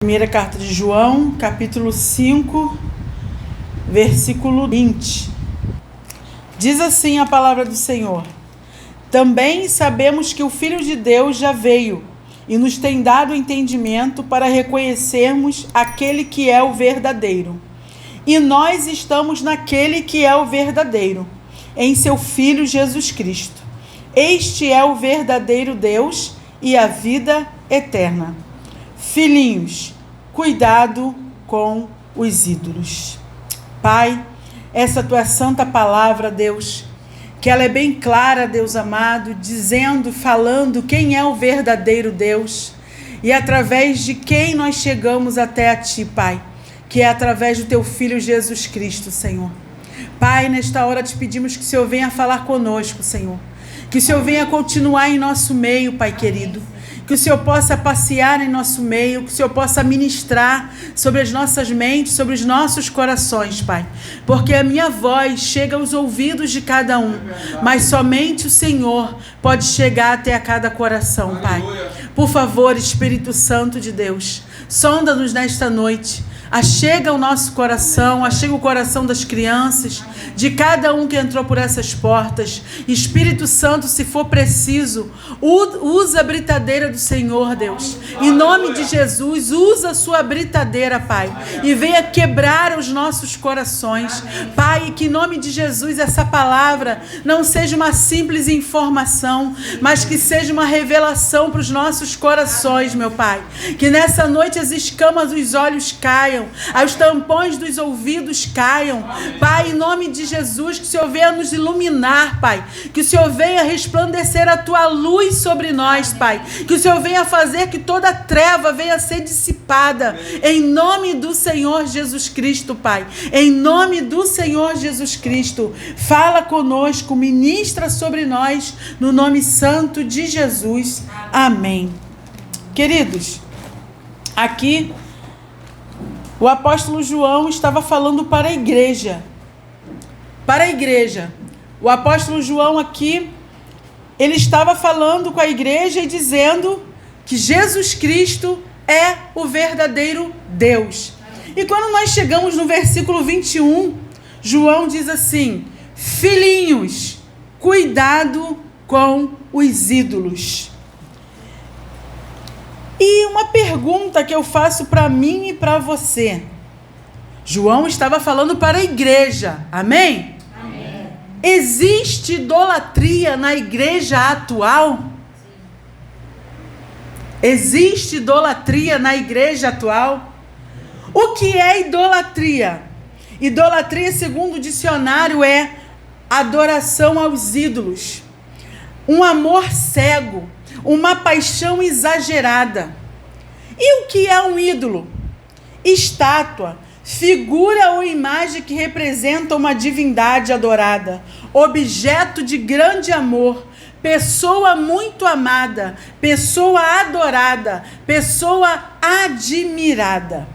Primeira carta de João, capítulo 5, versículo 20. Diz assim a palavra do Senhor: Também sabemos que o Filho de Deus já veio e nos tem dado entendimento para reconhecermos aquele que é o verdadeiro. E nós estamos naquele que é o verdadeiro, em seu Filho Jesus Cristo. Este é o verdadeiro Deus e a vida eterna. Filhinhos, cuidado com os ídolos. Pai, essa tua santa palavra, Deus, que ela é bem clara, Deus amado, dizendo, falando quem é o verdadeiro Deus e através de quem nós chegamos até a Ti, Pai, que é através do Teu Filho Jesus Cristo, Senhor. Pai, nesta hora te pedimos que o Senhor venha falar conosco, Senhor, que o Senhor venha continuar em nosso meio, Pai querido, que o Senhor possa passear em nosso meio, que o Senhor possa ministrar sobre as nossas mentes, sobre os nossos corações, Pai. Porque a minha voz chega aos ouvidos de cada um, mas somente o Senhor pode chegar até a cada coração, Pai. Por favor, Espírito Santo de Deus, sonda-nos nesta noite. Achega o nosso coração, achega o coração das crianças, de cada um que entrou por essas portas. Espírito Santo, se for preciso, usa a britadeira do Senhor, Deus. Em nome de Jesus, usa a sua britadeira, Pai, e venha quebrar os nossos corações. Pai, que em nome de Jesus essa palavra não seja uma simples informação, mas que seja uma revelação para os nossos corações, meu Pai. Que nessa noite as escamas dos olhos caiam, os tampões dos ouvidos caiam, Pai, em nome de Jesus, que o Senhor venha nos iluminar, Pai, que o Senhor venha resplandecer a Tua luz sobre nós, Pai, que o Senhor venha fazer que toda treva venha ser dissipada, em nome do Senhor Jesus Cristo, Pai, em nome do Senhor Jesus Cristo. Fala conosco, ministra sobre nós, no nome santo de Jesus, amém. Queridos, aqui o apóstolo João estava falando para a igreja. Para a igreja. O apóstolo João aqui, ele estava falando com a igreja e dizendo que Jesus Cristo é o verdadeiro Deus. E quando nós chegamos no versículo 21, João diz assim: Filhinhos, cuidado com os ídolos. E uma pergunta que eu faço para mim e para você. João estava falando para a igreja, amém? Amém. Existe idolatria na igreja atual? Sim. Existe idolatria na igreja atual? O que é idolatria? Idolatria, segundo o dicionário, é adoração aos ídolos, um amor cego, uma paixão exagerada. E o que é um ídolo? Estátua, figura ou imagem que representa uma divindade adorada, objeto de grande amor, pessoa muito amada, pessoa adorada, pessoa admirada.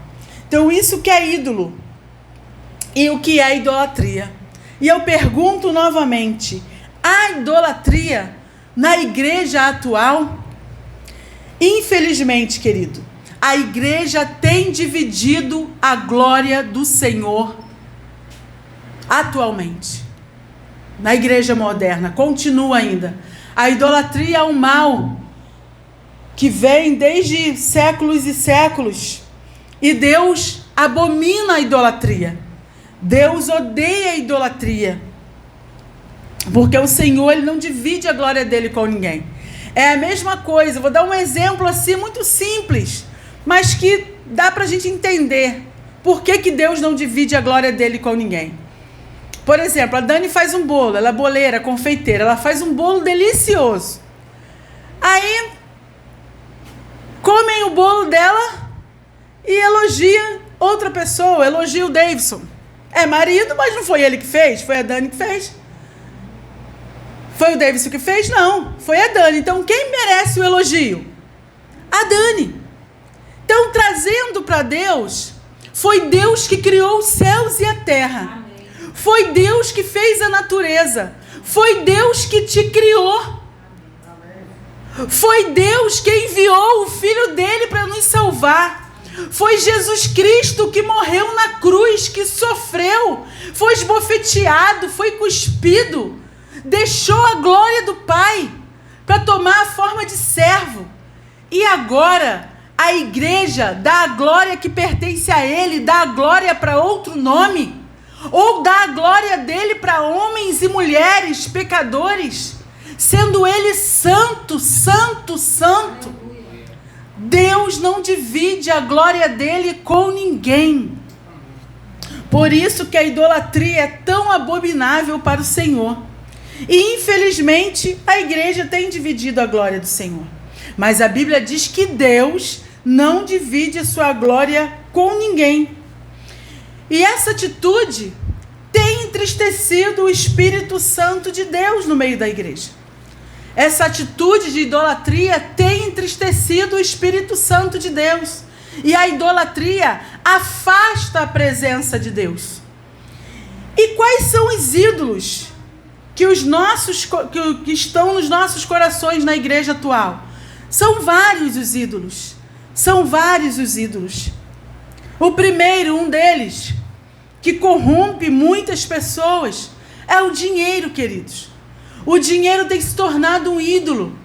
Então isso que é ídolo. E o que é idolatria? E eu pergunto novamente, a idolatria na igreja atual? Infelizmente, querido, a igreja tem dividido a glória do Senhor atualmente. Na igreja moderna, continua ainda. A idolatria é um mal que vem desde séculos e séculos. E Deus abomina a idolatria. Deus odeia a idolatria. Porque o Senhor, Ele não divide a glória dele com ninguém. É a mesma coisa. Vou dar um exemplo assim muito simples, mas que dá para a gente entender por que Deus não divide a glória dele com ninguém. Por exemplo, a Dani faz um bolo, ela é boleira, confeiteira, ela faz um bolo delicioso. Aí, comem o bolo dela e elogia outra pessoa, elogia o Davidson. É marido, mas não foi ele que fez, foi a Dani que fez. Foi o Davidson que fez? Não, foi a Dani. Então, quem merece o elogio? A Dani. Então, trazendo para Deus, foi Deus que criou os céus e a terra. Amém. Foi Deus que fez a natureza. Foi Deus que te criou. Amém. Foi Deus que enviou o Filho dele para nos salvar. Foi Jesus Cristo que morreu na cruz, que sofreu, foi esbofeteado, foi cuspido, deixou a glória do Pai para tomar a forma de servo. E agora a igreja dá a glória que pertence a Ele, dá a glória para outro nome, ou dá a glória dele para homens e mulheres pecadores, sendo Ele santo, santo, santo. Deus não divide a glória dele com ninguém. Por isso que a idolatria é tão abominável para o Senhor. E infelizmente a igreja tem dividido a glória do Senhor. Mas a Bíblia diz que Deus não divide a sua glória com ninguém. E essa atitude tem entristecido o Espírito Santo de Deus no meio da igreja. Essa atitude de idolatria tem entristecido o Espírito Santo de Deus. E a idolatria afasta a presença de Deus. E quais são os ídolos que estão nos nossos corações na igreja atual? São vários os ídolos. São vários os ídolos. O primeiro, um deles, que corrompe muitas pessoas, é o dinheiro, queridos. O dinheiro tem se tornado um ídolo.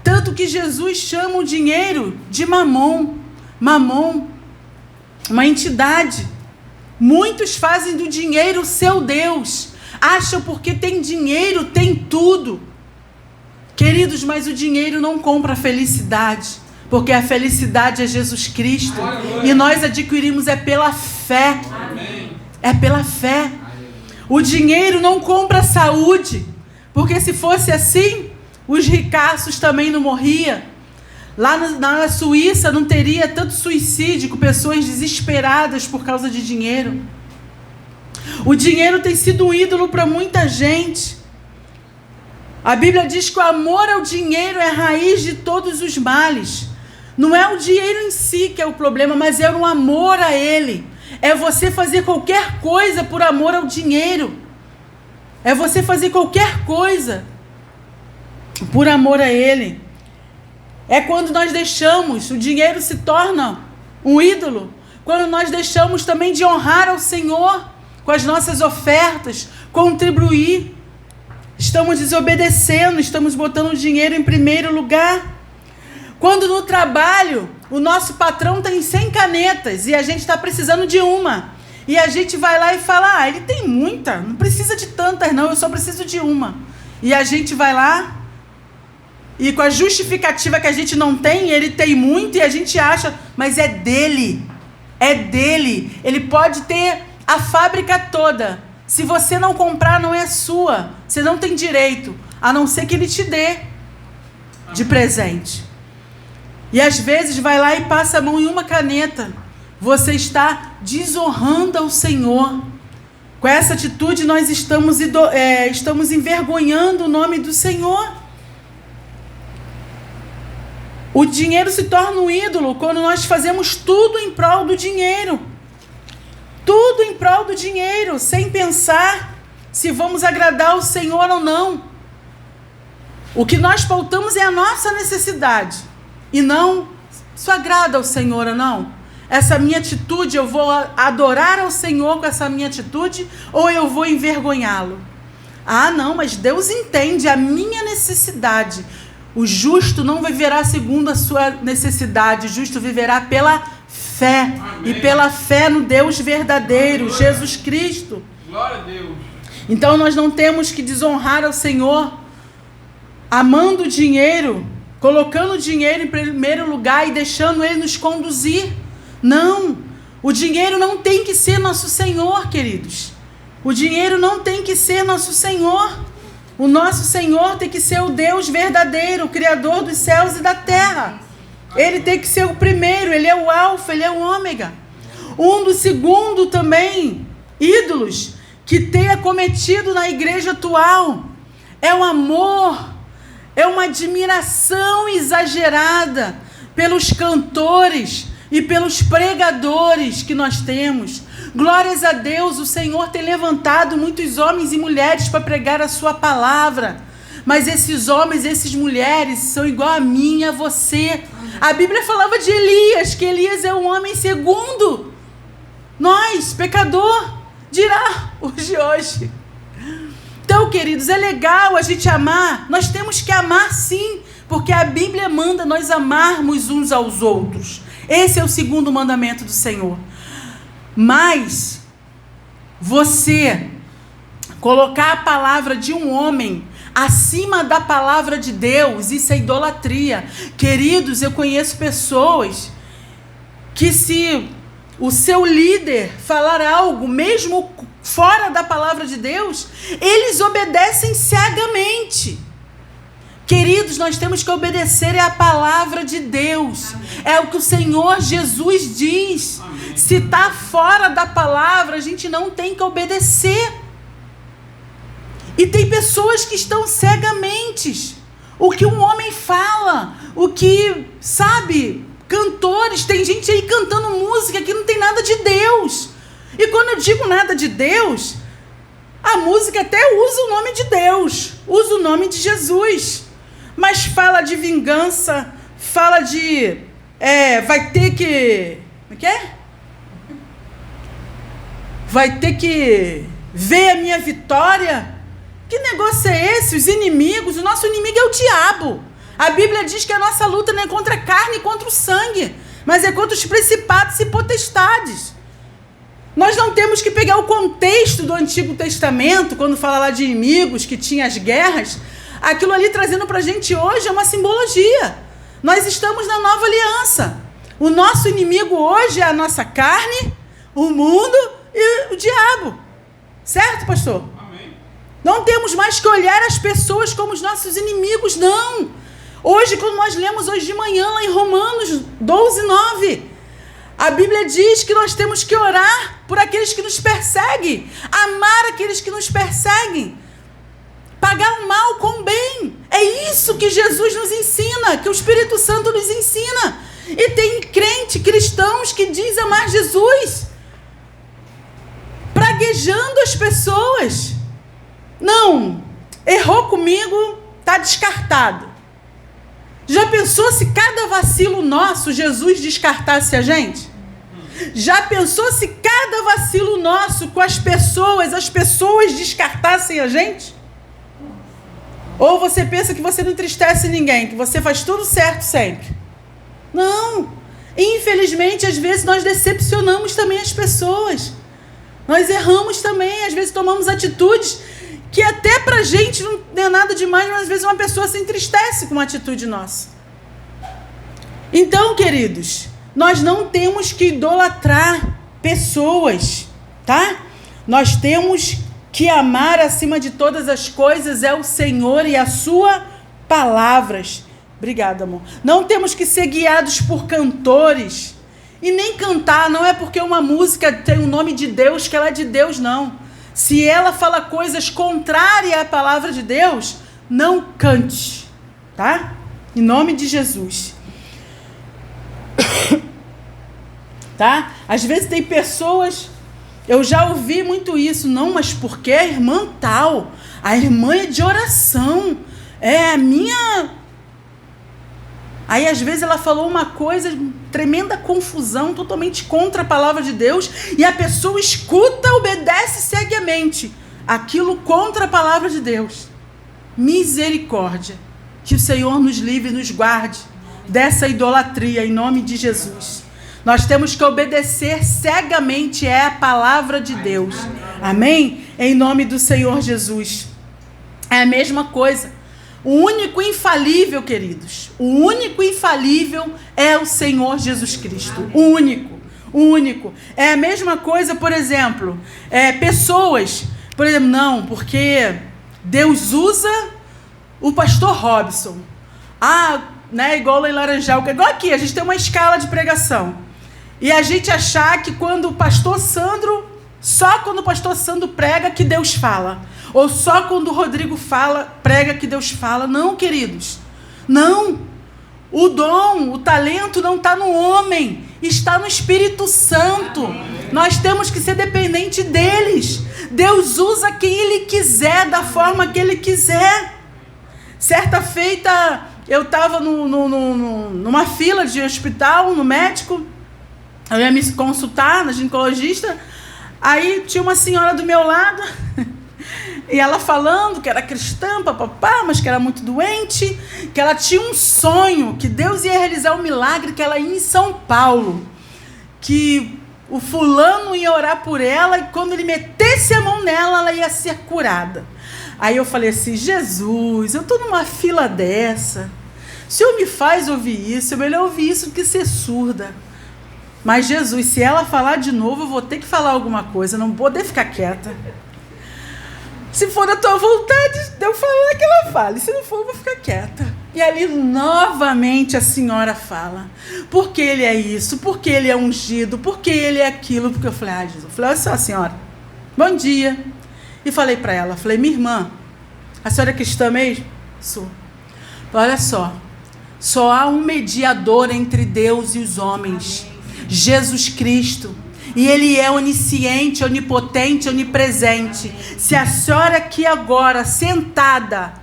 Tanto que Jesus chama o dinheiro de mamon. Mamon, uma entidade. Muitos fazem do dinheiro seu Deus. Acham porque tem dinheiro, tem tudo. Queridos, mas o dinheiro não compra a felicidade. Porque a felicidade é Jesus Cristo. E nós adquirimos pela fé. Amém. É pela fé. O dinheiro não compra saúde. Porque se fosse assim, os ricaços também não morriam. Lá na Suíça não teria tanto suicídio com pessoas desesperadas por causa de dinheiro. O dinheiro tem sido um ídolo para muita gente. A Bíblia diz que o amor ao dinheiro é a raiz de todos os males. Não é o dinheiro em si que é o problema, mas é o amor a ele. É você fazer qualquer coisa por amor ao dinheiro. É você fazer qualquer coisa por amor a ele. É quando nós deixamos, o dinheiro se torna um ídolo. Quando nós deixamos também de honrar ao Senhor com as nossas ofertas, contribuir. Estamos desobedecendo, estamos botando o dinheiro em primeiro lugar. Quando no trabalho, o nosso patrão tem 100 canetas e a gente está precisando de uma. E a gente vai lá e fala, ele tem muita, não precisa de tantas não, eu só preciso de uma. E a gente vai lá e com a justificativa que a gente não tem, ele tem muito e a gente acha, mas é dele. É dele. Ele pode ter a fábrica toda. Se você não comprar, não é sua. Você não tem direito, a não ser que ele te dê de presente. E às vezes vai lá e passa a mão em uma caneta. Você está desonrando ao Senhor. Com essa atitude nós estamos envergonhando o nome do Senhor. O dinheiro se torna um ídolo quando nós fazemos tudo em prol do dinheiro. Tudo em prol do dinheiro, sem pensar se vamos agradar o Senhor ou não. O que nós pautamos é a nossa necessidade. E não, isso agrada ao Senhor ou não? Essa minha atitude, eu vou adorar ao Senhor com essa minha atitude ou eu vou envergonhá-lo? Ah, não, mas Deus entende a minha necessidade. O justo não viverá segundo a sua necessidade, o justo viverá pela fé. Amém. E pela fé no Deus verdadeiro, glória. Jesus Cristo. Glória a Deus. Então nós não temos que desonrar ao Senhor amando o dinheiro, colocando o dinheiro em primeiro lugar e deixando ele nos conduzir. Não, o dinheiro não tem que ser nosso Senhor, queridos. O dinheiro não tem que ser nosso Senhor. O nosso Senhor tem que ser o Deus verdadeiro, o Criador dos céus e da terra. Ele tem que ser o primeiro, ele é o alfa, ele é o ômega. Um do segundo também, ídolos, que tem acometido na igreja atual, é o amor, é uma admiração exagerada pelos cantores e pelos pregadores que nós temos. Glórias a Deus, o Senhor tem levantado muitos homens e mulheres para pregar a sua palavra. mas esses homens, essas mulheres são igual a mim e a você. A Bíblia falava de Elias, que Elias é um homem segundo nós, pecador, dirá os de hoje. Então, queridos, é legal a gente amar, nós temos que amar sim, porque a Bíblia manda nós amarmos uns aos outros. Esse é o segundo mandamento do Senhor. Mas você colocar a palavra de um homem acima da palavra de Deus, isso é idolatria. Queridos, eu conheço pessoas que, se o seu líder falar algo, mesmo fora da palavra de Deus, eles obedecem cegamente. Queridos, nós temos que obedecer à palavra de Deus. Amém. É o que o Senhor Jesus diz. Amém. Se está fora da palavra, a gente não tem que obedecer. E tem pessoas que estão cegamente. O que um homem fala, o que, sabe, cantores, tem gente aí cantando música que não tem nada de Deus. E quando eu digo nada de Deus, a música até usa o nome de Deus, usa o nome de Jesus. Mas fala de vingança, fala de... vai ter que... Como é que é? Vai ter que ver a minha vitória. Que negócio é esse? Os inimigos, o nosso inimigo é o diabo. A Bíblia diz que a nossa luta não é contra a carne e contra o sangue, mas é contra os principados e potestades. Nós não temos que pegar o contexto do Antigo Testamento, quando fala lá de inimigos, que tinha as guerras. Aquilo ali trazendo para a gente hoje é uma simbologia. Nós estamos na nova aliança. O nosso inimigo hoje é a nossa carne, o mundo e o diabo. Certo, pastor? Amém. Não temos mais que olhar as pessoas como os nossos inimigos, não. Hoje, quando nós lemos hoje de manhã, lá em Romanos 12:9, a Bíblia diz que nós temos que orar por aqueles que nos perseguem, amar aqueles que nos perseguem, pagar o mal com o bem. É isso que Jesus nos ensina, que o Espírito Santo nos ensina. E tem cristãos que dizem amar Jesus, praguejando as pessoas. Não, errou comigo, está descartado. Já pensou se cada vacilo nosso Jesus descartasse a gente? Já pensou se cada vacilo nosso com as pessoas descartassem a gente? Ou você pensa que você não entristece ninguém, que você faz tudo certo sempre? Não. Infelizmente, às vezes nós decepcionamos também as pessoas. Nós erramos também, às vezes tomamos atitudes que até pra gente não é nada demais, mas às vezes uma pessoa se entristece com uma atitude nossa. Então, queridos, nós não temos que idolatrar pessoas, tá? Nós temos que amar acima de todas as coisas é o Senhor e a sua palavras. Obrigada, amor. Não temos que ser guiados por cantores e nem cantar. Não é porque uma música tem o nome de Deus que ela é de Deus, não. Se ela fala coisas contrárias à palavra de Deus, não cante, tá? Em nome de Jesus. Tá? Às vezes tem pessoas, eu já ouvi muito isso, não, mas porque a irmã tal, a irmã é de oração, é a minha... Aí às vezes ela falou uma coisa, tremenda confusão, totalmente contra a palavra de Deus, e a pessoa escuta, obedece cegamente aquilo contra a palavra de Deus. Misericórdia. Que o Senhor nos livre e nos guarde dessa idolatria, em nome de Jesus. Nós temos que obedecer cegamente a palavra de Deus. Amém? Em nome do Senhor Jesus. É a mesma coisa. O único infalível, queridos, o único infalível é o Senhor Jesus Cristo. O único. É a mesma coisa, por exemplo, pessoas, por exemplo, não, porque Deus usa o pastor Robson. Né, igual lá em Laranjal, igual aqui, a gente tem uma escala de pregação. E a gente achar que quando o pastor Sandro, só quando o pastor Sandro prega que Deus fala. Ou só quando o Rodrigo prega que Deus fala. Não, queridos. Não. O dom, o talento não está no homem. Está no Espírito Santo. Nós temos que ser dependentes deles. Deus usa quem Ele quiser, da forma que Ele quiser. Certa feita, eu estava numa fila de hospital, no médico, eu ia me consultar na ginecologista, aí tinha uma senhora do meu lado, e ela falando que era cristã, papapá, mas que era muito doente, que ela tinha um sonho, que Deus ia realizar um milagre, que ela ia em São Paulo, que o fulano ia orar por ela, e quando ele metesse a mão nela, ela ia ser curada. Aí eu falei assim, Jesus, eu estou numa fila dessa, o Senhor me faz ouvir isso, é melhor ouvir isso do que ser surda. Mas Jesus, se ela falar de novo, eu vou ter que falar alguma coisa, não vou poder ficar quieta. Se for da tua vontade, eu falar que ela fale, se não for, eu vou ficar quieta. E ali novamente a senhora fala, porque ele é isso, porque ele é ungido, porque ele é aquilo, porque eu falei, Jesus, eu falei, olha só senhora, bom dia. E falei para ela, falei, minha irmã, a senhora é cristã mesmo? Sou. Olha só há um mediador entre Deus e os homens, Jesus Cristo, e ele é onisciente, onipotente, onipresente. Se a senhora aqui agora, sentada,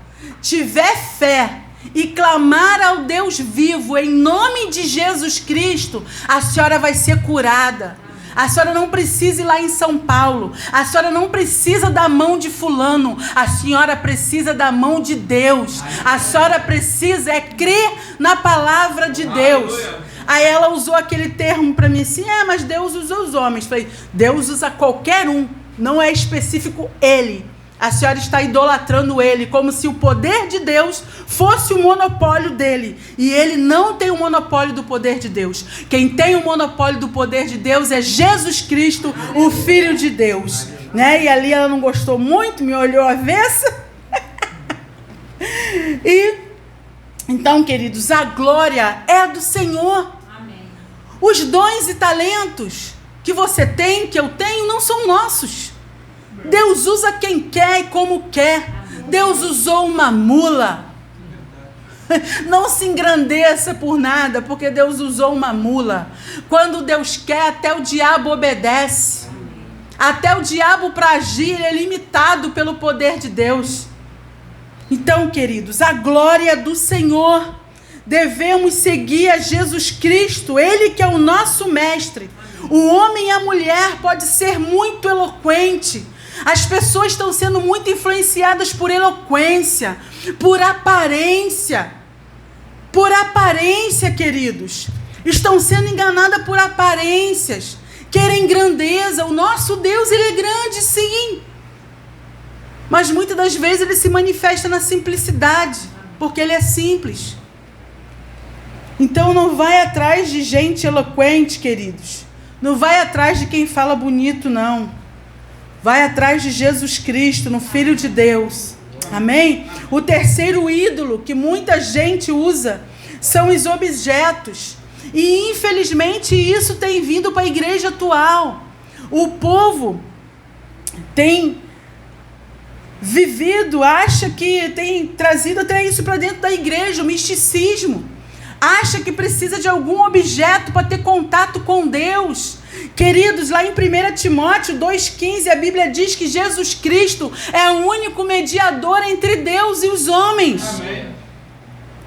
tiver fé e clamar ao Deus vivo, em nome de Jesus Cristo, a senhora vai ser curada. A senhora não precisa ir lá em São Paulo. A senhora não precisa da mão de fulano. A senhora precisa da mão de Deus. A senhora precisa crer na palavra de Deus. Aí ela usou aquele termo para mim assim, mas Deus usa os homens. Falei, Deus usa qualquer um, não é específico ele. A senhora está idolatrando ele, como se o poder de Deus fosse o monopólio dele. E ele não tem o monopólio do poder de Deus. Quem tem o monopólio do poder de Deus é Jesus Cristo, o Filho de Deus. Né? E ali ela não gostou muito, me olhou avessa. E, então, queridos, a glória é do Senhor. Amém. Os dons e talentos que você tem, que eu tenho, não são nossos. Deus usa quem quer e como quer. Deus usou uma mula. Não se engrandeça por nada, porque Deus usou uma mula. Quando Deus quer, até o diabo obedece. Até o diabo para agir, ele é limitado pelo poder de Deus. Então, queridos, a glória do Senhor. Devemos seguir a Jesus Cristo, ele que é o nosso mestre. O homem e a mulher pode ser muito eloquente. As pessoas estão sendo muito influenciadas por eloquência, por aparência. Por aparência, queridos. Estão sendo enganadas por aparências. Querem grandeza. O nosso Deus, ele é grande, sim. Mas muitas das vezes ele se manifesta na simplicidade, porque ele é simples. Então não vai atrás de gente eloquente, queridos. Não vai atrás de quem fala bonito, não. Vai atrás de Jesus Cristo, no Filho de Deus. Amém? O terceiro ídolo que muita gente usa são os objetos. E infelizmente isso tem vindo para a igreja atual. O povo tem vivido, acha que tem trazido até isso para dentro da igreja, o misticismo. Acha que precisa de algum objeto para ter contato com Deus. Queridos, lá em 1 Timóteo 2,15, a Bíblia diz que Jesus Cristo é o único mediador entre Deus e os homens. Amém.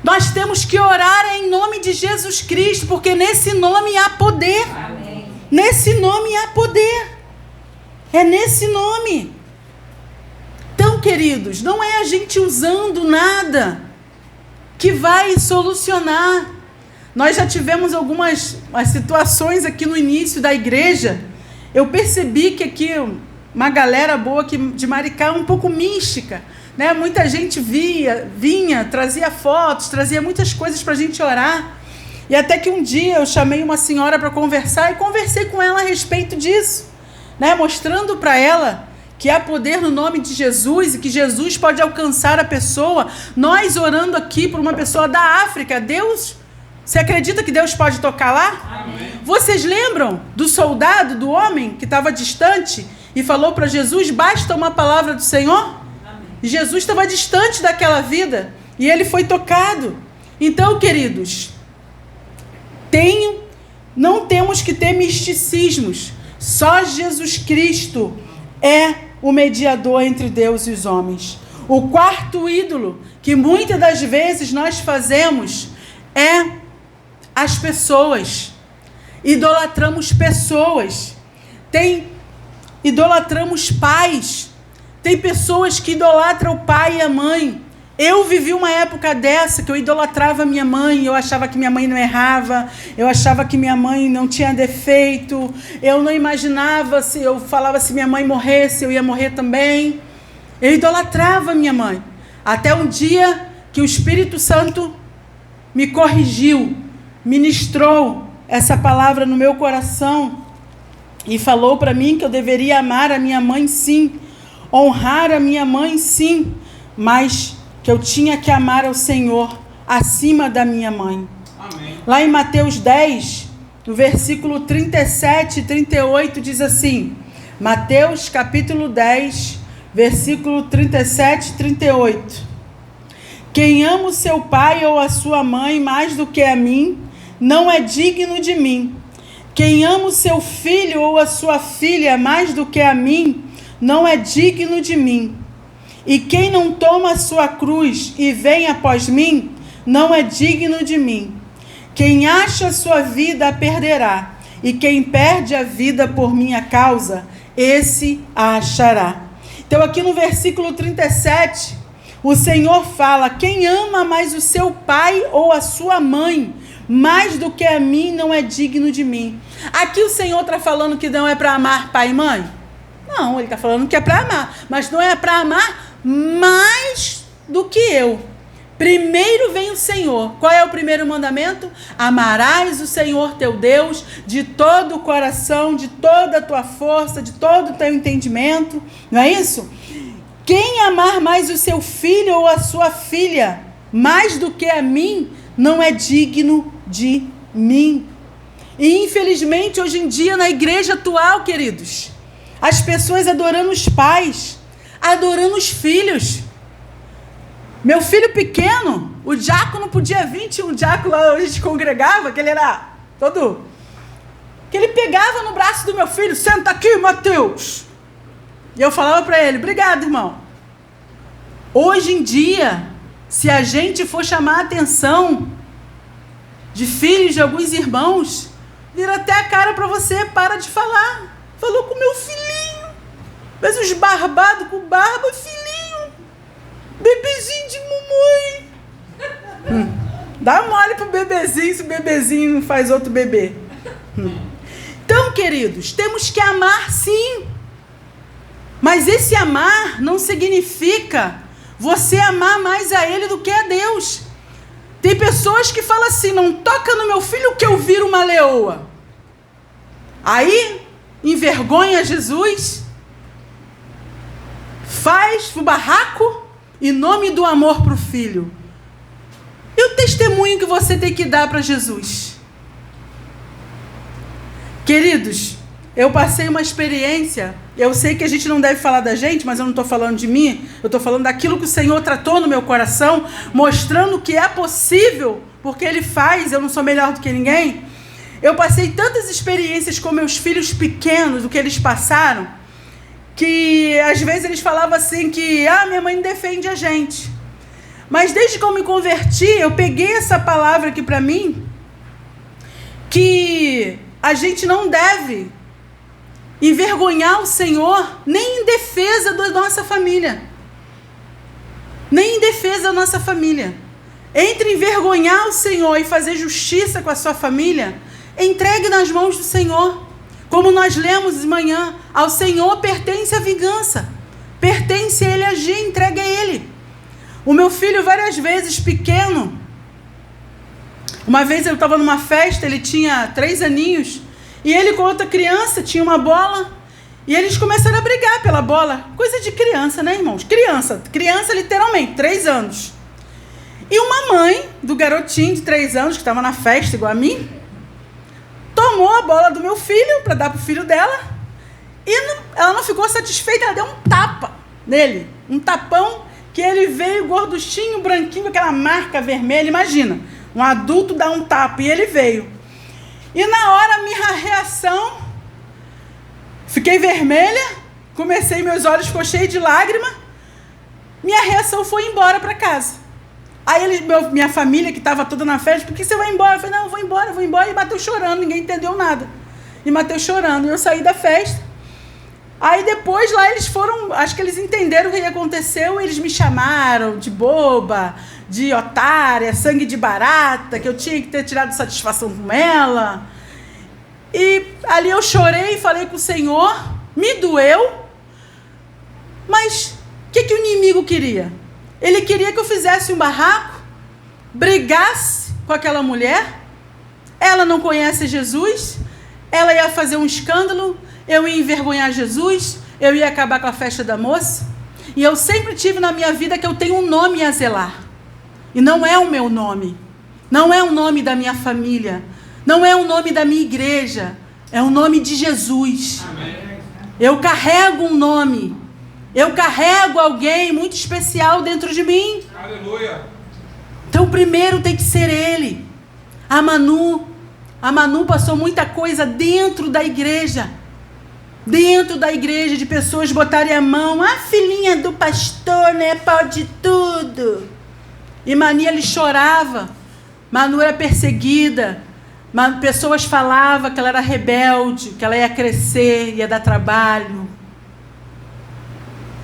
Nós temos que orar em nome de Jesus Cristo, porque nesse nome há poder. Amém. Nesse nome há poder. É nesse nome. Então, queridos, não é a gente usando nada que vai solucionar. Nós já tivemos algumas situações aqui no início da igreja. Eu percebi que aqui uma galera boa aqui de Maricá um pouco mística, né? Muita gente vinha, trazia fotos, trazia muitas coisas para a gente orar. E até que um dia eu chamei uma senhora para conversar e conversei com ela a respeito disso, né? Mostrando para ela que há poder no nome de Jesus e que Jesus pode alcançar a pessoa. Nós orando aqui por uma pessoa da África, Deus... Você acredita que Deus pode tocar lá? Amém. Vocês lembram do soldado, do homem que estava distante e falou para Jesus, basta uma palavra do Senhor? Amém. E Jesus estava distante daquela vida e ele foi tocado. Então, queridos, não temos que ter misticismos. Só Jesus Cristo é o mediador entre Deus e os homens. O quarto ídolo que muitas das vezes nós fazemos é as pessoas. Idolatramos pessoas. Idolatramos pais. Tem pessoas que idolatram o pai e a mãe. Eu vivi uma época dessa que eu idolatrava minha mãe, eu achava que minha mãe não errava, eu achava que minha mãe não tinha defeito, eu não imaginava, se eu falava se minha mãe morresse, eu ia morrer também. Eu idolatrava minha mãe. Até um dia que o Espírito Santo me corrigiu, ministrou essa palavra no meu coração e falou para mim que eu deveria amar a minha mãe sim, honrar a minha mãe sim, mas que eu tinha que amar ao Senhor acima da minha mãe. Amém. Lá em Mateus 10, no versículo 37 e 38, diz assim, Mateus capítulo 10, versículo 37 e 38. Quem ama o seu pai ou a sua mãe mais do que a mim, não é digno de mim. Quem ama o seu filho ou a sua filha mais do que a mim, não é digno de mim. E quem não toma a sua cruz e vem após mim, não é digno de mim. Quem acha a sua vida a perderá, e quem perde a vida por minha causa, esse a achará. Então aqui no versículo 37, o Senhor fala, quem ama mais o seu pai ou a sua mãe, mais do que a mim, não é digno de mim. Aqui o Senhor está falando que não é para amar pai e mãe? Não, ele está falando que é para amar, mas não é para amar mais do que eu. Primeiro vem o Senhor. Qual é o primeiro mandamento? Amarás o Senhor teu Deus de todo o coração, de toda a tua força, de todo o teu entendimento. Não é isso? Quem amar mais o seu filho ou a sua filha mais do que a mim, não é digno de mim. E infelizmente hoje em dia na igreja atual, queridos, as pessoas adorando os pais, adorando os filhos. Meu filho pequeno, o diácono podia vir, tinha um diácono lá onde a gente congregava, que ele era todo... que ele pegava no braço do meu filho, senta aqui, Mateus. E eu falava para ele, obrigado, irmão. Hoje em dia, se a gente for chamar a atenção de filhos de alguns irmãos, vira até a cara para você, para de falar. Falou com meu filhinho, mas os barbados com barba, filhinho, bebezinho de mamãe. Dá mole pro bebezinho, se o bebezinho não faz outro bebê. Então, queridos, temos que amar sim. Mas esse amar não significa você amar mais a Ele do que a Deus. Tem pessoas que falam assim, não toca no meu filho que eu viro uma leoa. Aí, envergonha Jesus, faz o barraco em nome do amor para o filho. E o testemunho que você tem que dar para Jesus? Queridos, eu passei uma experiência, eu sei que a gente não deve falar da gente, mas eu não estou falando de mim, eu estou falando daquilo que o Senhor tratou no meu coração, mostrando que é possível, porque Ele faz, eu não sou melhor do que ninguém. Eu passei tantas experiências com meus filhos pequenos, o que eles passaram, que às vezes eles falavam assim que, minha mãe defende a gente. Mas desde que eu me converti, eu peguei essa palavra aqui para mim, que a gente não deve envergonhar o Senhor nem em defesa da nossa família. Nem em defesa da nossa família. Entre envergonhar o Senhor e fazer justiça com a sua família, entregue nas mãos do Senhor. Como nós lemos de manhã, ao Senhor pertence a vingança. Pertence a Ele agir, entregue a Ele. O meu filho, várias vezes pequeno, uma vez eu estava numa festa, ele tinha 3 aninhos, e ele com outra criança tinha uma bola, e eles começaram a brigar pela bola. Coisa de criança, né, irmãos? Criança literalmente, 3 anos. E uma mãe do garotinho de 3 anos, que estava na festa igual a mim, tomou a bola do meu filho para dar para o filho dela, e ela não ficou satisfeita, ela deu um tapa nele, um tapão, que ele veio gorduchinho, branquinho, com aquela marca vermelha. Imagina, um adulto dá um tapa, e ele veio. E na hora, minha reação, fiquei vermelha, meus olhos ficou cheios de lágrima, minha reação foi ir embora para casa. Aí minha família, que estava toda na festa, por que você vai embora? Eu falei, não, eu vou embora. E Mateus chorando, ninguém entendeu nada. E Mateus chorando. E eu saí da festa. Aí depois lá eles foram, acho que eles entenderam o que aconteceu, eles me chamaram de boba, de otária, sangue de barata, que eu tinha que ter tirado satisfação com ela. E ali eu chorei e falei com o Senhor, me doeu, mas o que o inimigo queria? Ele queria que eu fizesse um barraco, brigasse com aquela mulher, ela não conhece Jesus, ela ia fazer um escândalo, eu ia envergonhar Jesus, eu ia acabar com a festa da moça. E eu sempre tive na minha vida que eu tenho um nome a zelar. E não é o meu nome. Não é o nome da minha família. Não é o nome da minha igreja. É o nome de Jesus. Amém. Eu carrego um nome. Eu carrego alguém muito especial dentro de mim. Aleluia. Então primeiro tem que ser Ele. A Manu passou muita coisa dentro da igreja. Dentro da igreja, de pessoas botarem a mão, a filhinha do pastor, né, pode tudo. E Mania lhe chorava, Manu era perseguida, pessoas falavam que ela era rebelde, que ela ia crescer, ia dar trabalho.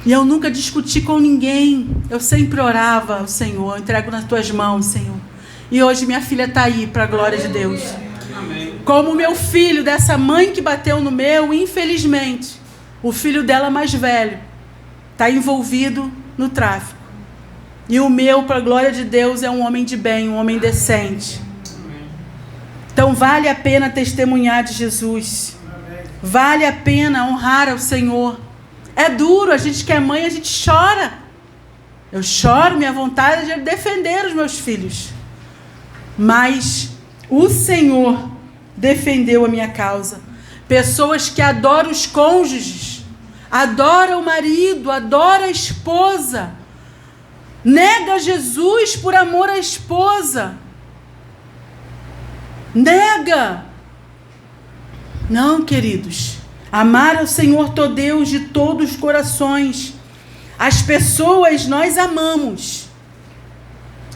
E eu nunca discuti com ninguém, eu sempre orava ao Senhor, eu entrego nas tuas mãos, Senhor. E hoje minha filha está aí, para a glória de Deus. Como o meu filho, dessa mãe que bateu no meu, infelizmente, o filho dela mais velho está envolvido no tráfico. E o meu, para a glória de Deus, é um homem de bem, um homem decente. Então vale a pena testemunhar de Jesus. Vale a pena honrar ao Senhor. É duro, a gente que é mãe, a gente chora. Eu choro, minha vontade é defender os meus filhos. Mas o Senhor defendeu a minha causa. Pessoas que adoram os cônjuges, adoram o marido, adoram a esposa, nega Jesus por amor à esposa, nega. Não, queridos, amar ao Senhor teu Deus de todos os corações. As pessoas nós amamos,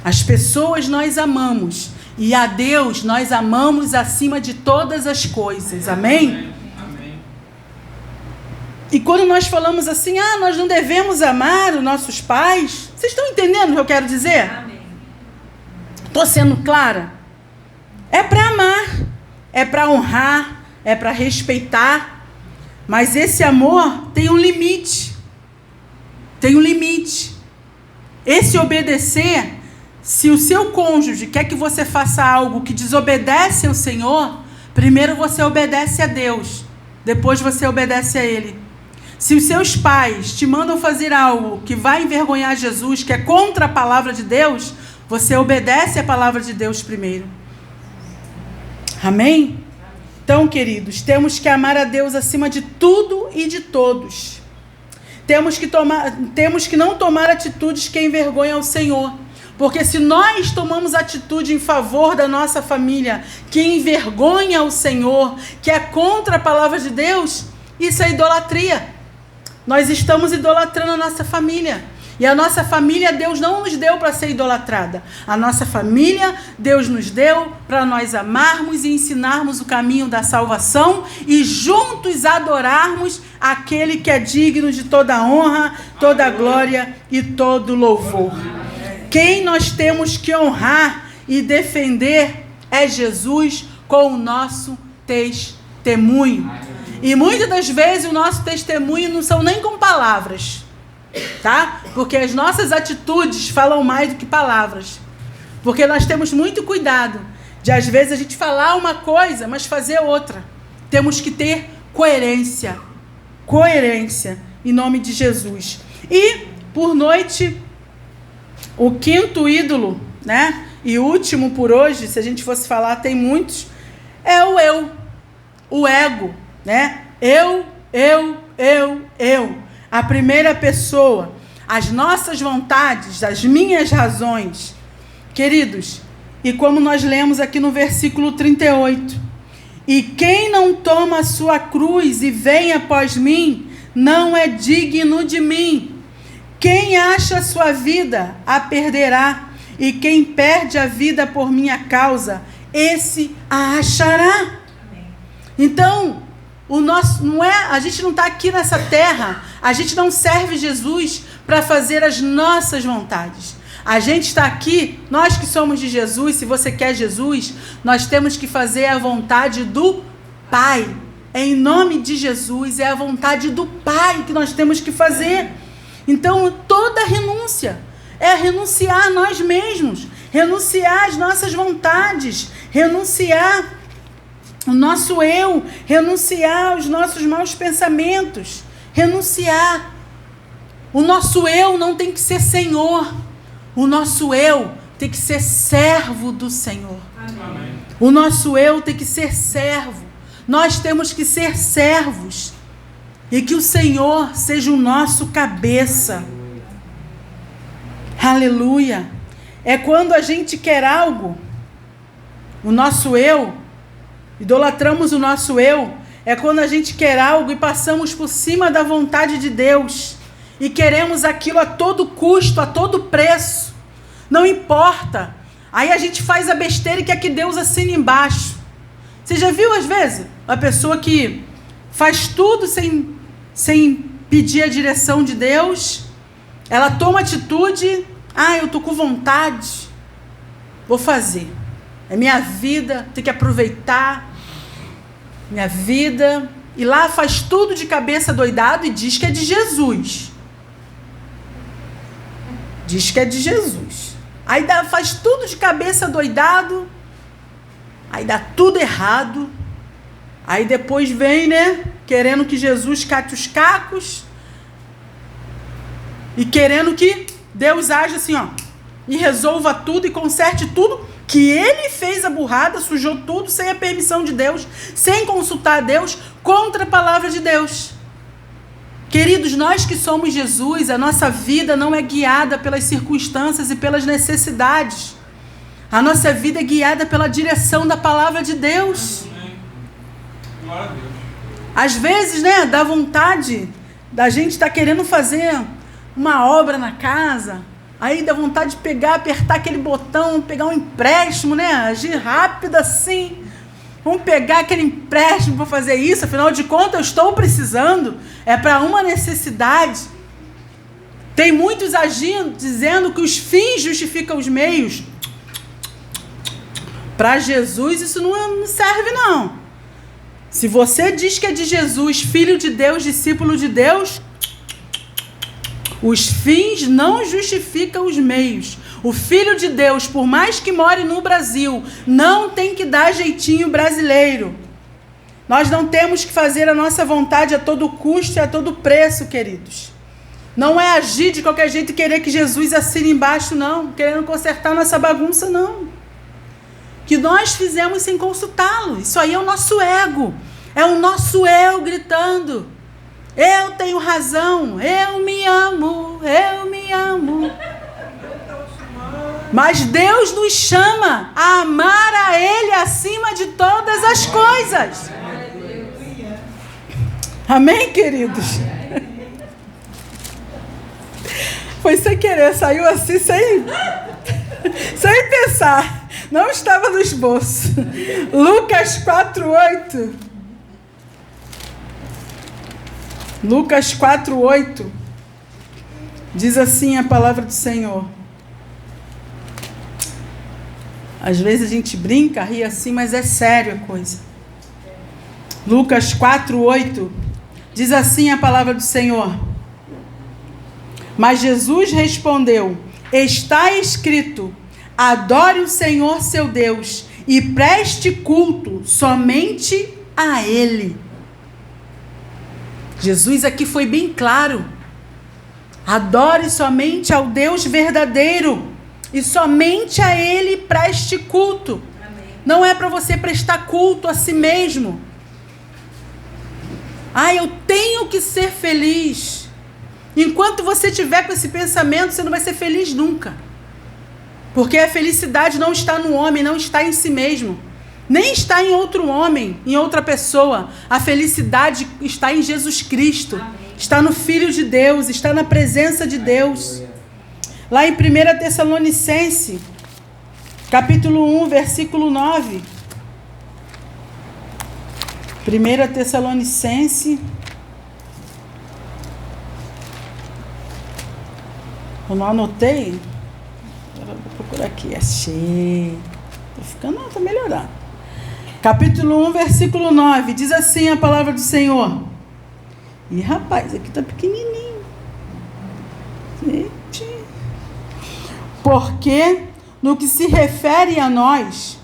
as pessoas nós amamos, e a Deus nós amamos acima de todas as coisas. Amém? Amém. E quando nós falamos assim, nós não devemos amar os nossos pais, vocês estão entendendo o que eu quero dizer? Estou sendo clara? É para amar, é para honrar, é para respeitar, mas esse amor tem um limite. Tem um limite. Esse obedecer, se o seu cônjuge quer que você faça algo que desobedece ao Senhor, primeiro você obedece a Deus, depois você obedece a Ele. Se os seus pais te mandam fazer algo que vai envergonhar Jesus, que é contra a palavra de Deus, você obedece a palavra de Deus primeiro. Amém? Então, queridos, temos que amar a Deus acima de tudo e de todos. Temos que não tomar atitudes que envergonham o Senhor. Porque se nós tomamos atitude em favor da nossa família, que envergonha o Senhor, que é contra a palavra de Deus, isso é idolatria. Nós estamos idolatrando a nossa família. E a nossa família, Deus não nos deu para ser idolatrada. A nossa família, Deus nos deu para nós amarmos e ensinarmos o caminho da salvação e juntos adorarmos aquele que é digno de toda honra, toda glória e todo louvor. Quem nós temos que honrar e defender é Jesus com o nosso testemunho. E muitas das vezes o nosso testemunho não são nem com palavras, tá? Porque as nossas atitudes falam mais do que palavras. Porque nós temos muito cuidado de às vezes a gente falar uma coisa, mas fazer outra. Temos que ter coerência. Coerência em nome de Jesus. E por noite, o quinto ídolo, né? E último por hoje, se a gente fosse falar, tem muitos, é o eu, o ego, né? Eu. A primeira pessoa, as nossas vontades, as minhas razões. Queridos, e como nós lemos aqui no versículo 38, e quem não toma a sua cruz e vem após mim, não é digno de mim. Quem acha a sua vida, a perderá. E quem perde a vida por minha causa, esse a achará. Então, a gente não está aqui nessa terra, a gente não serve Jesus para fazer as nossas vontades. A gente está aqui, nós que somos de Jesus, se você quer Jesus, nós temos que fazer a vontade do Pai. Em nome de Jesus, é a vontade do Pai que nós temos que fazer. Então, toda renúncia é renunciar a nós mesmos, renunciar às nossas vontades, renunciar o nosso eu, renunciar aos nossos maus pensamentos, renunciar. O nosso eu não tem que ser Senhor, o nosso eu tem que ser servo do Senhor. Amém. O nosso eu tem que ser servo, nós temos que ser servos, e que o Senhor seja o nosso cabeça. Aleluia. É quando a gente quer algo, o nosso eu, idolatramos o nosso eu, é quando a gente quer algo e passamos por cima da vontade de Deus, e queremos aquilo a todo custo, a todo preço, não importa. Aí a gente faz a besteira e quer que Deus assine embaixo. Você já viu às vezes a pessoa que faz tudo sem pedir a direção de Deus? Ela toma atitude, eu estou com vontade, vou fazer. É minha vida, tem que aproveitar minha vida. E lá faz tudo de cabeça doidado e diz que é de Jesus. Diz que é de Jesus. Aí faz tudo de cabeça doidado, aí dá tudo errado. Aí depois vem, querendo que Jesus cate os cacos e querendo que Deus haja assim, e resolva tudo e conserte tudo, que ele fez a burrada, sujou tudo sem a permissão de Deus, sem consultar a Deus, contra a palavra de Deus. Queridos, nós que somos Jesus, a nossa vida não é guiada pelas circunstâncias e pelas necessidades. A nossa vida é guiada pela direção da palavra de Deus. Glória a Deus. Às vezes, dá vontade da gente estar querendo fazer uma obra na casa, aí dá vontade de pegar, apertar aquele botão, pegar um empréstimo, agir rápido assim. Vamos pegar aquele empréstimo para fazer isso, afinal de contas eu estou precisando, é para uma necessidade. Tem muitos agindo, dizendo que os fins justificam os meios. Para Jesus isso não serve não. Se você diz que é de Jesus, filho de Deus, discípulo de Deus, os fins não justificam os meios. O Filho de Deus, por mais que more no Brasil, não tem que dar jeitinho brasileiro. Nós não temos que fazer a nossa vontade a todo custo e a todo preço, queridos. Não é agir de qualquer jeito e querer que Jesus assine embaixo, não. Querendo consertar nossa bagunça, não. Que nós fizemos sem consultá-lo. Isso aí é o nosso ego. É o nosso eu gritando. Eu tenho razão, eu me amo, eu me amo. Mas Deus nos chama a amar a Ele acima de todas as coisas. Amém, queridos? Foi sem querer, saiu assim, sem pensar. Não estava no esboço. Lucas 4:8. Lucas 4:8. Diz assim a palavra do Senhor. Às vezes a gente brinca, ri assim, mas é sério a coisa. Lucas 4:8. Diz assim a palavra do Senhor. Mas Jesus respondeu: está escrito, adore o Senhor seu Deus e preste culto somente a Ele. Jesus aqui foi bem claro. Adore somente ao Deus verdadeiro e somente a Ele preste culto. Amém. Não é para você prestar culto a si mesmo. Eu tenho que ser feliz. Enquanto você tiver com esse pensamento, você não vai ser feliz nunca. Porque a felicidade não está no homem, não está em si mesmo. Nem está em outro homem, em outra pessoa. A felicidade está em Jesus Cristo. Amém. está no Filho de Deus, está na presença de Deus. Lá em 1 Tessalonicenses, capítulo 1, versículo 9. 1 Tessalonicenses, eu não anotei, agora vou procurar aqui, achei, tá melhorando. Capítulo 1, versículo 9, diz assim a palavra do Senhor. Ih, rapaz, aqui tá pequenininho. Gente. Porque, no que se refere a nós,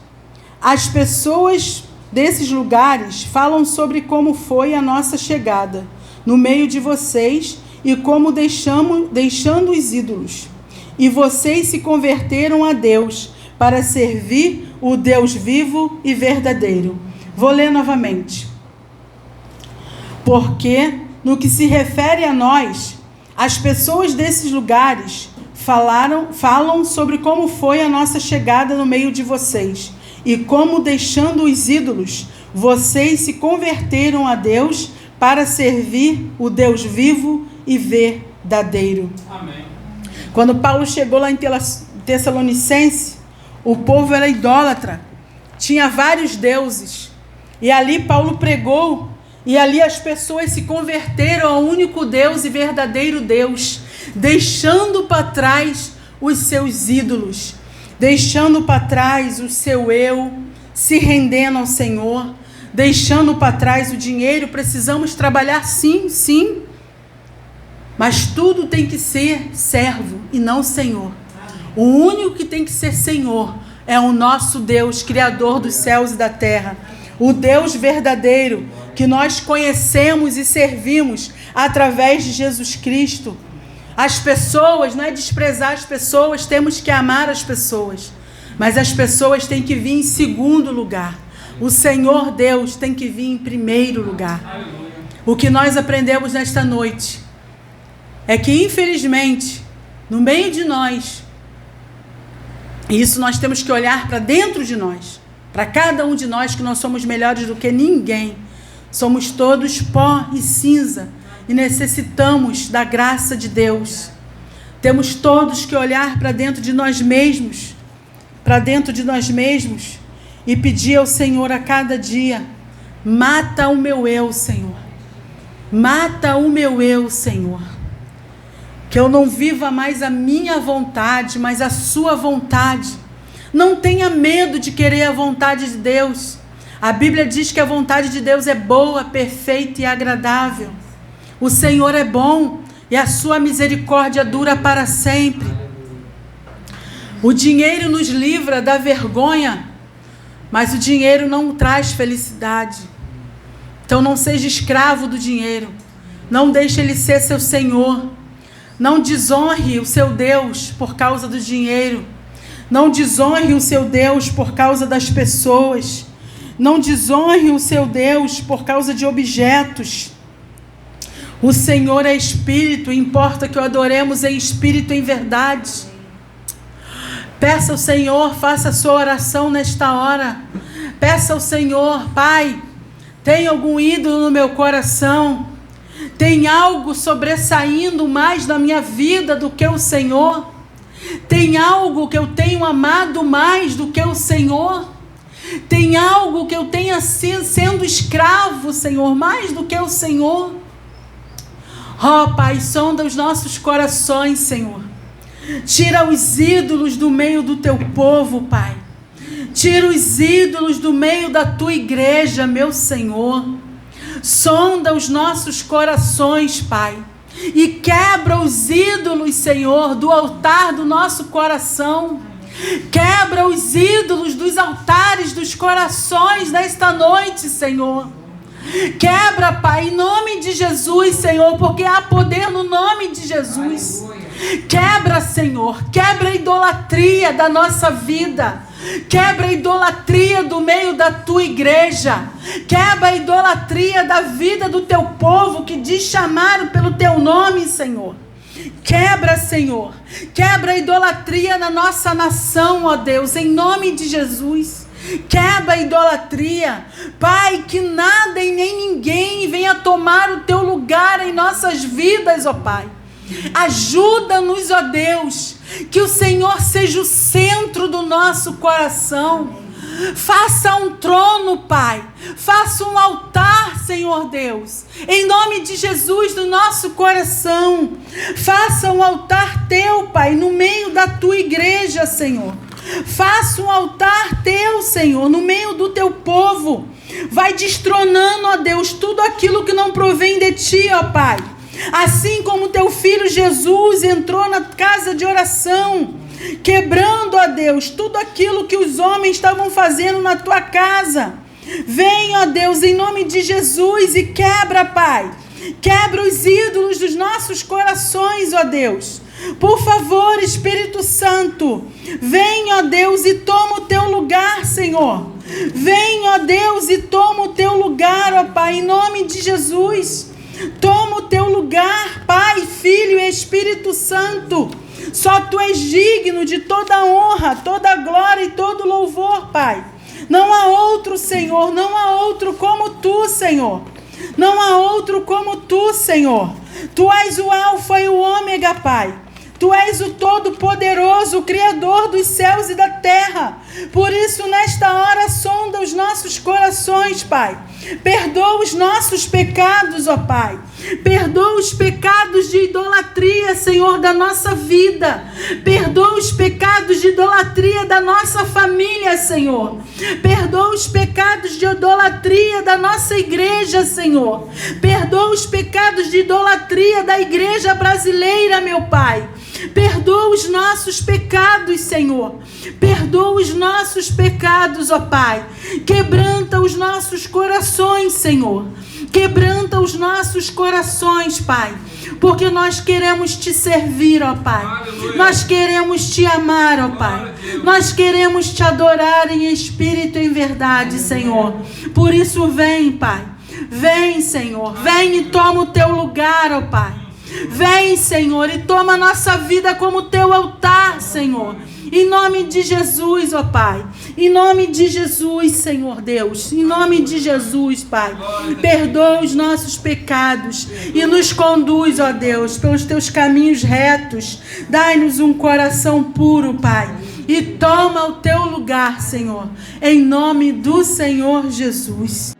as pessoas desses lugares falam sobre como foi a nossa chegada no meio de vocês e como deixando os ídolos. E vocês se converteram a Deus para servir o Deus vivo e verdadeiro. Vou ler novamente. Porque, no que se refere a nós, as pessoas desses lugares falam sobre como foi a nossa chegada no meio de vocês e como, deixando os ídolos, vocês se converteram a Deus para servir o Deus vivo e verdadeiro. Amém. Quando Paulo chegou lá em Tessalonicenses, o povo era idólatra, tinha vários deuses, e ali Paulo pregou, e ali as pessoas se converteram ao único Deus e verdadeiro Deus, deixando para trás os seus ídolos, deixando para trás o seu eu, se rendendo ao Senhor, deixando para trás o dinheiro. Precisamos trabalhar sim, mas tudo tem que ser servo e não Senhor. O único que tem que ser Senhor é o nosso Deus, Criador dos céus e da terra, o Deus verdadeiro que nós conhecemos e servimos através de Jesus Cristo. As pessoas, não é desprezar as pessoas, temos que amar as pessoas, mas as pessoas têm que vir em segundo lugar. O Senhor Deus tem que vir em primeiro lugar. O que nós aprendemos nesta noite é que, infelizmente, no meio de nós, e isso nós temos que olhar para dentro de nós, para cada um de nós, que nós somos melhores do que ninguém, somos todos pó e cinza, e necessitamos da graça de Deus. Temos todos que olhar para dentro de nós mesmos, e pedir ao Senhor a cada dia: mata o meu eu, Senhor. Mata o meu eu, Senhor. Que eu não viva mais a minha vontade, mas a sua vontade. Não tenha medo de querer a vontade de Deus. A Bíblia diz que a vontade de Deus é boa, perfeita e agradável. O Senhor é bom e a sua misericórdia dura para sempre. O dinheiro nos livra da vergonha, mas o dinheiro não traz felicidade. Então não seja escravo do dinheiro. Não deixe ele ser seu senhor. Não desonre o seu Deus por causa do dinheiro. Não desonre o seu Deus por causa das pessoas. Não desonre o seu Deus por causa de objetos. O Senhor é Espírito, importa que o adoremos em espírito e em verdade. Peça ao Senhor, faça a sua oração nesta hora. Peça ao Senhor: Pai, tem algum ídolo no meu coração? Tem algo sobressaindo mais na minha vida do que o Senhor? Tem algo que eu tenho amado mais do que o Senhor? Tem algo que eu tenha sendo escravo, Senhor, mais do que o Senhor? Ó Pai, sonda os nossos corações, Senhor. Tira os ídolos do meio do teu povo, Pai. Tira os ídolos do meio da tua igreja, meu Senhor. Sonda os nossos corações, Pai. E quebra os ídolos, Senhor, do altar do nosso coração. Quebra os ídolos dos altares dos corações nesta noite, Senhor. Quebra, Pai, em nome de Jesus, Senhor, porque há poder no nome de Jesus. Quebra, Senhor, quebra a idolatria da nossa vida. Quebra a idolatria do meio da tua igreja. Quebra a idolatria da vida do teu povo que diz chamar pelo teu nome, Senhor. Quebra, Senhor. Quebra a idolatria na nossa nação, ó Deus, em nome de Jesus. Quebra a idolatria. Pai, que nada e nem ninguém venha tomar o teu lugar em nossas vidas, ó Pai. Ajuda-nos, ó Deus, que o Senhor seja o centro do nosso coração. Faça um trono, Pai. Faça um altar, Senhor Deus, em nome de Jesus, no nosso coração. Faça um altar teu, Pai, no meio da tua igreja, Senhor. Faça um altar teu, Senhor, no meio do teu povo. Vai destronando, ó Deus, tudo aquilo que não provém de ti, ó Pai. Assim como teu filho Jesus entrou na casa de oração, quebrando, ó Deus, tudo aquilo que os homens estavam fazendo na tua casa. Vem, ó Deus, em nome de Jesus e quebra, Pai. Quebra os ídolos dos nossos corações, ó Deus. Por favor, Espírito Santo, vem, ó Deus, e toma o teu lugar, Senhor. Vem, ó Deus, e toma o teu lugar, ó Pai, em nome de Jesus. Toma o teu lugar, Pai, Filho e Espírito Santo. Só Tu és digno de toda honra, toda glória e todo louvor, Pai. Não há outro, Senhor, não há outro como Tu, Senhor. Não há outro como Tu, Senhor. Tu és o Alfa e o Ômega, Pai. Tu és o Todo-Poderoso, o Criador dos céus e da terra. Por isso, nesta hora, sonda os nossos corações, Pai. Perdoa os nossos pecados, ó Pai. Perdoa os pecados de idolatria, Senhor, da nossa vida. Perdoa os pecados de idolatria da nossa família, Senhor. Perdoa os pecados de idolatria da nossa igreja, Senhor. Perdoa os pecados de idolatria da igreja brasileira, meu Pai. Perdoa os nossos pecados, Senhor. Perdoa os nossos pecados, ó Pai. Quebranta os nossos corações, Senhor. Quebranta os nossos corações, Pai. Porque nós queremos Te servir, ó Pai. Aleluia. Nós queremos Te amar, ó Pai. Nós queremos Te adorar em espírito e em verdade, Senhor. Por isso vem, Pai. Vem, Senhor. Vem e toma o Teu lugar, ó Pai. Vem, Senhor, e toma a nossa vida como Teu altar, Senhor. Em nome de Jesus, ó Pai. Em nome de Jesus, Senhor Deus. Em nome de Jesus, Pai. Perdoa os nossos pecados e nos conduz, ó Deus, pelos Teus caminhos retos. Dai-nos um coração puro, Pai. E toma o Teu lugar, Senhor. Em nome do Senhor Jesus.